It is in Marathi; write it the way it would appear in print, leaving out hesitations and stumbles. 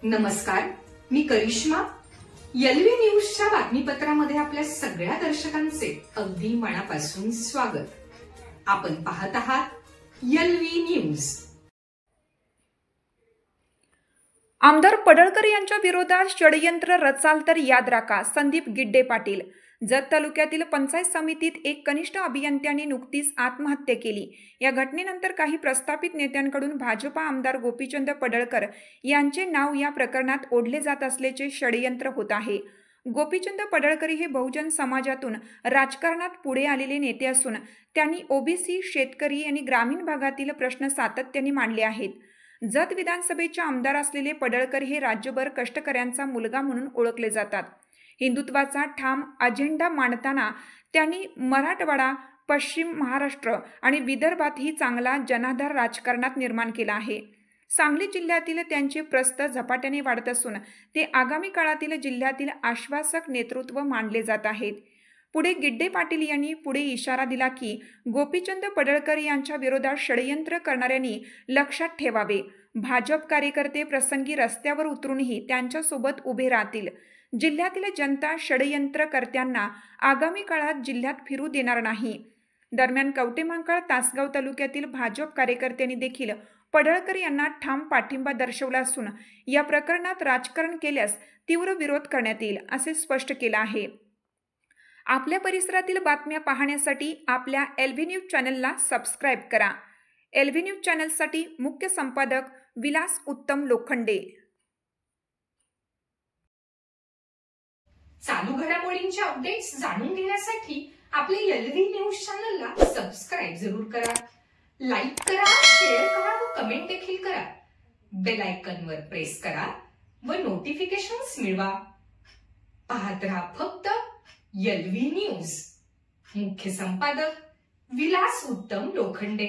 नमस्कार, मी करिश्मा। एलव्ही न्यूजच्या बातमीपत्रामध्ये आपल्या सगळ्या दर्शकांचे अगदी मनापासून स्वागत। आपण पाहत आहात एलव्ही न्यूज। आमदार पडळकर यांच्या विरोधात षडयंत्र रचाल तर याद राखा, संदीप गिड्डे पाटील। जत तालुक्यातील पंचायत समितीत एक कनिष्ठ अभियंत्याने नुकतीच आत्महत्या केली। या घटनेनंतर काही प्रस्थापित नेत्यांकडून भाजपा आमदार गोपीचंद पडळकर यांचे नाव या प्रकरणात ओढले जात असल्याचे षडयंत्र होत आहे। गोपीचंद पडळकर हे बहुजन समाजातून राजकारणात पुढे आलेले नेते असून त्यांनी ओबीसी, शेतकरी आणि ग्रामीण भागातील प्रश्न सातत्याने मांडले आहेत। जत विधानसभेचे आमदार असलेले पडळकर हे राज्यभर कष्टकऱ्यांचा मुलगा म्हणून ओळखले जातात। हिंदुत्वाचा ठाम अजेंडा मांडताना त्यांनी मराठवाडा, पश्चिम महाराष्ट्र आणि विदर्भातही चांगला जनाधार राजकारणात निर्माण केला आहे। सांगली जिल्ह्यातील त्यांचे प्रस्थ झपाट्याने वाढत असून ते आगामी काळातील जिल्ह्यातील आश्वासक नेतृत्व मानले जात आहेत। पुढे गिड्डे पाटील यांनी पुढे इशारा दिला की गोपीचंद पडळकर यांच्या विरोधात षडयंत्र करणाऱ्यांनी लक्षात ठेवावे। भाजप कार्यकर्ते प्रसंगी रस्त्यावर उतरूनही त्यांच्यासोबत उभे राहतील। जिल्ह्यातील जनता षडयंत्रकर्त्यांना आगामी काळात जिल्ह्यात फिरू देणार नाही। दरम्यान कवठेमहांकाळ, तासगाव तालुक्यातील भाजप कार्यकर्त्यांनी देखील पडळकर यांना ठाम पाठिंबा दर्शवला असून या प्रकरणात राजकारण केल्यास तीव्र विरोध करण्यात येईल असे स्पष्ट केले आहे। आपल्या परिसरातील बातम्या पाहण्यासाठी आपल्या एलव्ही न्यूज चॅनलला सबस्क्राइब करा। एलव्ही न्यूज चॅनलसाठी मुख्य संपादक विलास उत्तम लोखंडे। चालू घडामोडींचे अपडेट्स जाणून घेण्यासाठी आपल्या एलव्ही न्यूज चॅनलला सबस्क्राइब जरूर करा, लाईक करा, शेअर करा व कमेंट देखील करा। बेल आयकॉनवर प्रेस करा व नोटिफिकेशन्स मिळवा। पाहत रहा फक्त एलव्ही न्यूज। मुख्य संपादक विलास उत्तम लोखंडे।